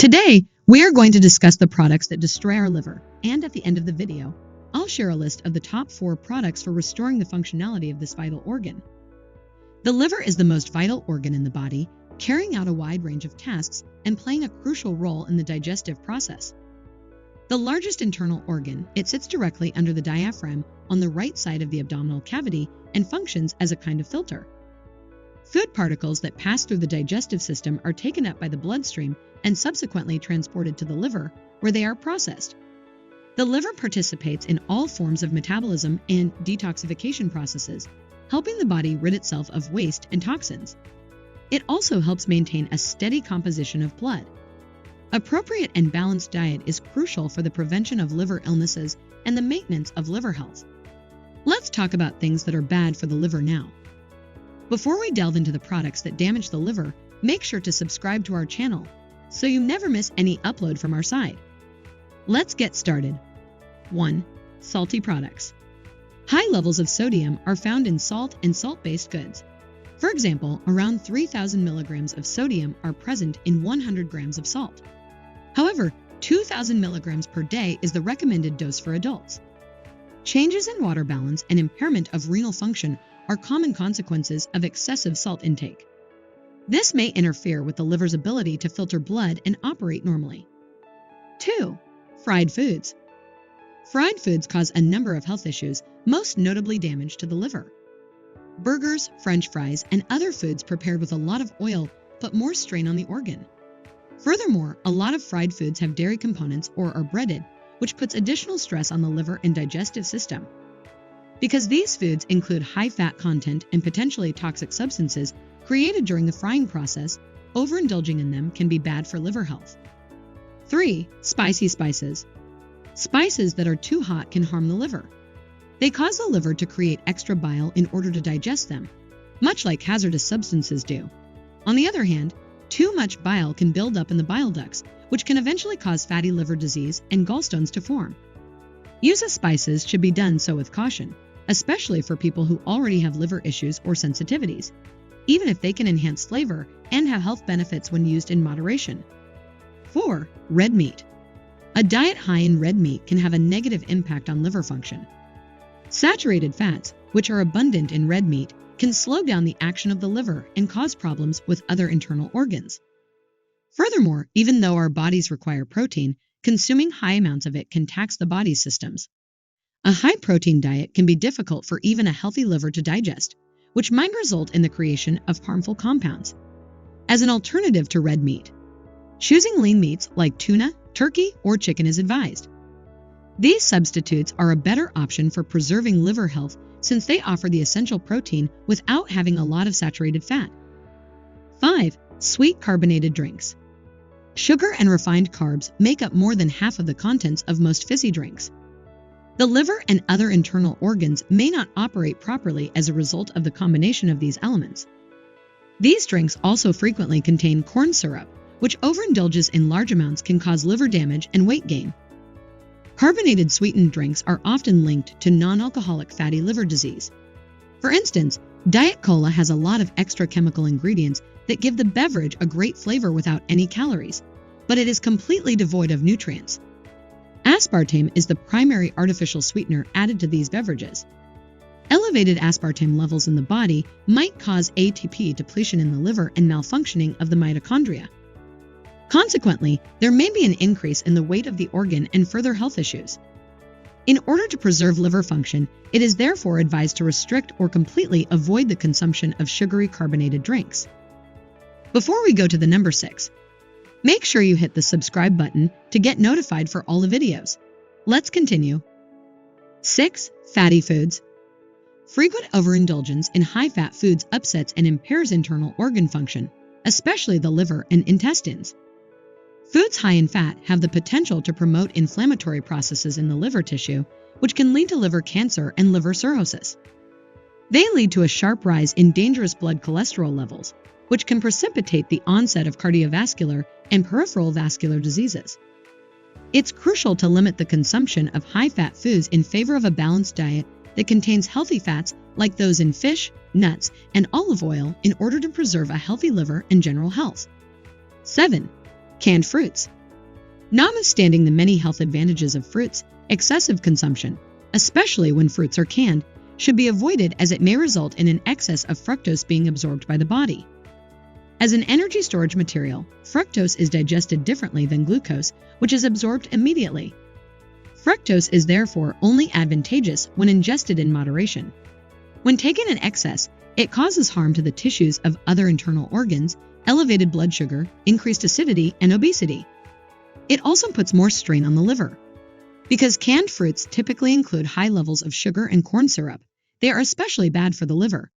Today, we are going to discuss the products that destroy our liver, and at the end of the video, I'll share a list of the top 4 products for restoring the functionality of this vital organ. The liver is the most vital organ in the body, carrying out a wide range of tasks and playing a crucial role in the digestive process. The largest internal organ, it sits directly under the diaphragm on the right side of the abdominal cavity and functions as a kind of filter. Food particles that pass through the digestive system are taken up by the bloodstream and subsequently transported to the liver, where they are processed. The liver participates in all forms of metabolism and detoxification processes, helping the body rid itself of waste and toxins. It also helps maintain a steady composition of blood. Appropriate and balanced diet is crucial for the prevention of liver illnesses and the maintenance of liver health. Let's talk about things that are bad for the liver now. Before we delve into the products that damage the liver, make sure to subscribe to our channel so you never miss any upload from our side. Let's get started. 1. Salty products. High levels of sodium are found in salt and salt-based goods. For example, around 3,000 milligrams of sodium are present in 100 grams of salt. However, 2,000 milligrams per day is the recommended dose for adults. Changes in water balance and impairment of renal function are common consequences of excessive salt intake. This may interfere with the liver's ability to filter blood and operate normally. 2. Fried foods. Fried foods cause a number of health issues, most notably damage to the liver. Burgers, French fries, and other foods prepared with a lot of oil put more strain on the organ. Furthermore, a lot of fried foods have dairy components or are breaded, which puts additional stress on the liver and digestive system. Because these foods include high fat content and potentially toxic substances created during the frying process, overindulging in them can be bad for liver health. 3. Spicy spices. Spices that are too hot can harm the liver. They cause the liver to create extra bile in order to digest them, much like hazardous substances do. On the other hand, too much bile can build up in the bile ducts, which can eventually cause fatty liver disease and gallstones to form. Use of spices should be done so with caution, especially for people who already have liver issues or sensitivities, even if they can enhance flavor and have health benefits when used in moderation. 4. Red meat. A diet high in red meat can have a negative impact on liver function. Saturated fats, which are abundant in red meat, can slow down the action of the liver and cause problems with other internal organs. Furthermore, even though our bodies require protein, consuming high amounts of it can tax the body's systems. A high-protein diet can be difficult for even a healthy liver to digest, which might result in the creation of harmful compounds. As an alternative to red meat, choosing lean meats like tuna, turkey, or chicken is advised. These substitutes are a better option for preserving liver health since they offer the essential protein without having a lot of saturated fat. 5. Sweet carbonated drinks. Sugar and refined carbs make up more than half of the contents of most fizzy drinks. The liver and other internal organs may not operate properly as a result of the combination of these elements. These drinks also frequently contain corn syrup, which overindulges in large amounts can cause liver damage and weight gain. Carbonated sweetened drinks are often linked to non-alcoholic fatty liver disease. For instance, Diet Cola has a lot of extra chemical ingredients that give the beverage a great flavor without any calories, but it is completely devoid of nutrients. Aspartame is the primary artificial sweetener added to these beverages. Elevated aspartame levels in the body might cause ATP depletion in the liver and malfunctioning of the mitochondria. Consequently, there may be an increase in the weight of the organ and further health issues. In order to preserve liver function, it is therefore advised to restrict or completely avoid the consumption of sugary carbonated drinks. Before we go to the number 6, make sure you hit the subscribe button to get notified for all the videos. Let's continue. 6. Fatty foods. Frequent overindulgence in high-fat foods upsets and impairs internal organ function, especially the liver and intestines. Foods high in fat have the potential to promote inflammatory processes in the liver tissue, which can lead to liver cancer and liver cirrhosis. They lead to a sharp rise in dangerous blood cholesterol levels, which can precipitate the onset of cardiovascular and peripheral vascular diseases. It's crucial to limit the consumption of high-fat foods in favor of a balanced diet that contains healthy fats like those in fish, nuts, and olive oil in order to preserve a healthy liver and general health. 7. Canned fruits. Notwithstanding the many health advantages of fruits, excessive consumption, especially when fruits are canned, should be avoided as it may result in an excess of fructose being absorbed by the body. As an energy storage material, fructose is digested differently than glucose, which is absorbed immediately. Fructose is therefore only advantageous when ingested in moderation. When taken in excess, it causes harm to the tissues of other internal organs, elevated blood sugar, increased acidity, and obesity. It also puts more strain on the liver. Because canned fruits typically include high levels of sugar and corn syrup, they are especially bad for the liver.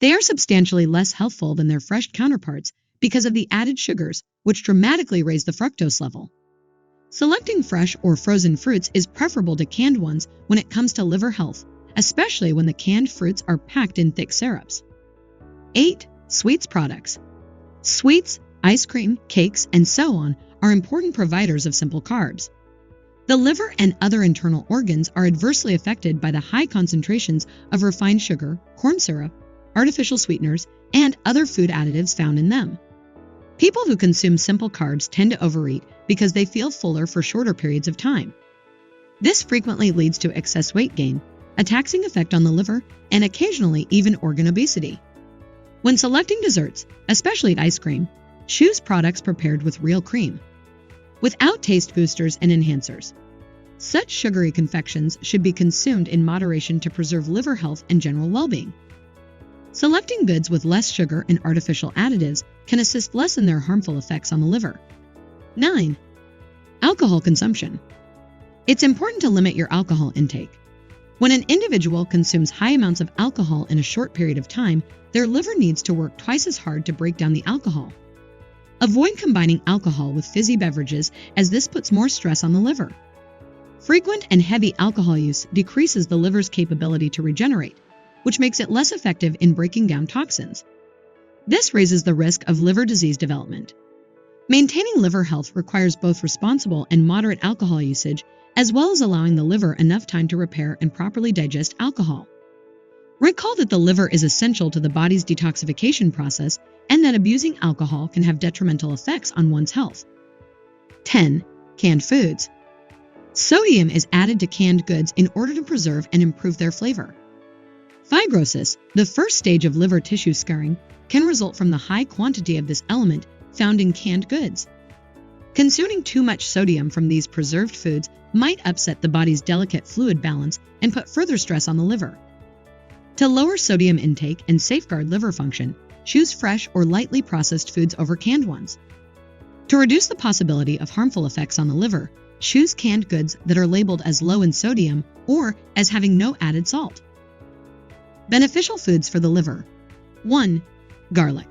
They are substantially less healthful than their fresh counterparts because of the added sugars, which dramatically raise the fructose level. Selecting fresh or frozen fruits is preferable to canned ones when it comes to liver health, especially when the canned fruits are packed in thick syrups. 8. Sweets products. Sweets, ice cream, cakes, and so on are important providers of simple carbs. The liver and other internal organs are adversely affected by the high concentrations of refined sugar, corn syrup, artificial sweeteners, and other food additives found in them. People who consume simple carbs tend to overeat because they feel fuller for shorter periods of time. This frequently leads to excess weight gain, a taxing effect on the liver, and occasionally even organ obesity. When selecting desserts, especially ice cream, choose products prepared with real cream, without taste boosters and enhancers. Such sugary confections should be consumed in moderation to preserve liver health and general well-being. Selecting goods with less sugar and artificial additives can assist lessen their harmful effects on the liver. 9. Alcohol consumption. It's important to limit your alcohol intake. When an individual consumes high amounts of alcohol in a short period of time, their liver needs to work twice as hard to break down the alcohol. Avoid combining alcohol with fizzy beverages, as this puts more stress on the liver. Frequent and heavy alcohol use decreases the liver's capability to regenerate, which makes it less effective in breaking down toxins. This raises the risk of liver disease development. Maintaining liver health requires both responsible and moderate alcohol usage, as well as allowing the liver enough time to repair and properly digest alcohol. Recall that the liver is essential to the body's detoxification process and that abusing alcohol can have detrimental effects on one's health. 10. Canned foods. Sodium is added to canned goods in order to preserve and improve their flavor. Fibrosis, the first stage of liver tissue scarring, can result from the high quantity of this element found in canned goods. Consuming too much sodium from these preserved foods might upset the body's delicate fluid balance and put further stress on the liver. To lower sodium intake and safeguard liver function, choose fresh or lightly processed foods over canned ones. To reduce the possibility of harmful effects on the liver, choose canned goods that are labeled as low in sodium or as having no added salt. Beneficial foods for the liver. 1. Garlic.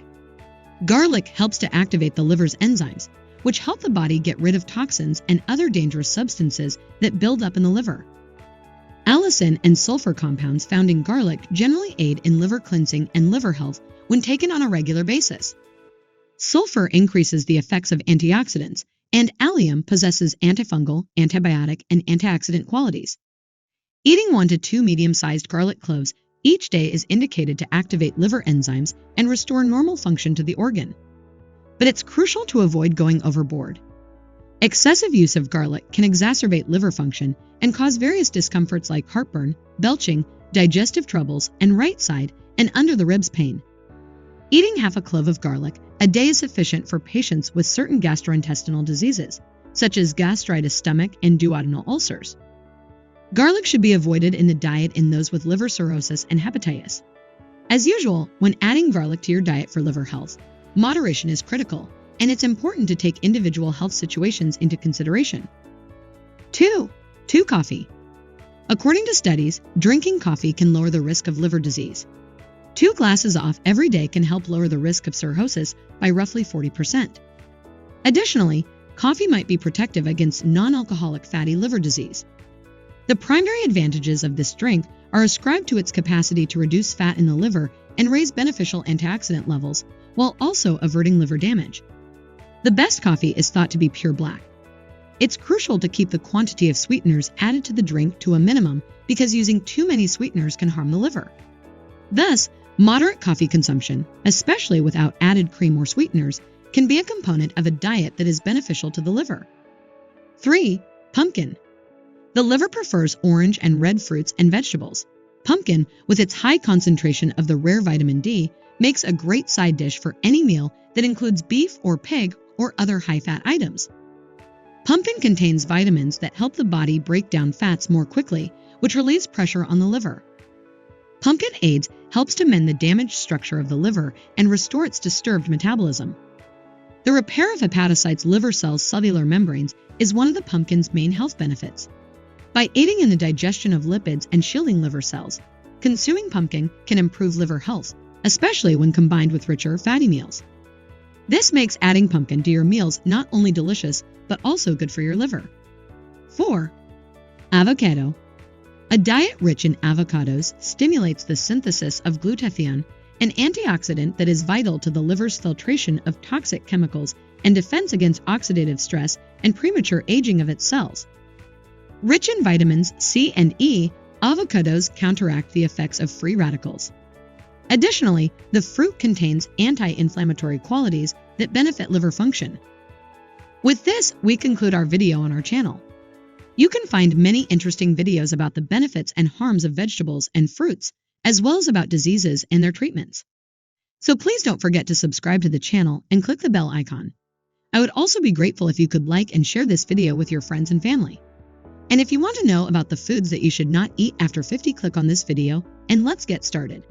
Garlic helps to activate the liver's enzymes, which help the body get rid of toxins and other dangerous substances that build up in the liver. Allicin and sulfur compounds found in garlic generally aid in liver cleansing and liver health when taken on a regular basis. Sulfur increases the effects of antioxidants, and allium possesses antifungal, antibiotic, and antioxidant qualities. Eating 1 to 2 medium-sized garlic cloves each day is indicated to activate liver enzymes and restore normal function to the organ. But it's crucial to avoid going overboard. Excessive use of garlic can exacerbate liver function and cause various discomforts like heartburn, belching, digestive troubles, and right side and under the ribs pain. Eating half a clove of garlic a day is sufficient for patients with certain gastrointestinal diseases, such as gastritis stomach and duodenal ulcers. Garlic should be avoided in the diet in those with liver cirrhosis and hepatitis. As usual, when adding garlic to your diet for liver health, moderation is critical, and it's important to take individual health situations into consideration. 2. Coffee. According to studies, drinking coffee can lower the risk of liver disease. 2 glasses off every day can help lower the risk of cirrhosis by roughly 40%. Additionally, coffee might be protective against non-alcoholic fatty liver disease. The primary advantages of this drink are ascribed to its capacity to reduce fat in the liver and raise beneficial antioxidant levels, while also averting liver damage. The best coffee is thought to be pure black. It's crucial to keep the quantity of sweeteners added to the drink to a minimum because using too many sweeteners can harm the liver. Thus, moderate coffee consumption, especially without added cream or sweeteners, can be a component of a diet that is beneficial to the liver. 3. Pumpkin. The liver prefers orange and red fruits and vegetables. Pumpkin, with its high concentration of the rare vitamin D, makes a great side dish for any meal that includes beef or pig or other high-fat items. Pumpkin contains vitamins that help the body break down fats more quickly, which relieves pressure on the liver. Pumpkin aids helps to mend the damaged structure of the liver and restore its disturbed metabolism. The repair of hepatocytes' liver cells' cellular membranes is one of the pumpkin's main health benefits. By aiding in the digestion of lipids and shielding liver cells, consuming pumpkin can improve liver health, especially when combined with richer, fatty meals. This makes adding pumpkin to your meals not only delicious, but also good for your liver. 4. Avocado. A diet rich in avocados stimulates the synthesis of glutathione, an antioxidant that is vital to the liver's filtration of toxic chemicals and defense against oxidative stress and premature aging of its cells. Rich in vitamins C and E, avocados counteract the effects of free radicals. Additionally, the fruit contains anti-inflammatory qualities that benefit liver function. With this, we conclude our video on our channel. You can find many interesting videos about the benefits and harms of vegetables and fruits, as well as about diseases and their treatments. So please don't forget to subscribe to the channel and click the bell icon. I would also be grateful if you could like and share this video with your friends and family. And if you want to know about the foods that you should not eat after 50, click on this video and let's get started.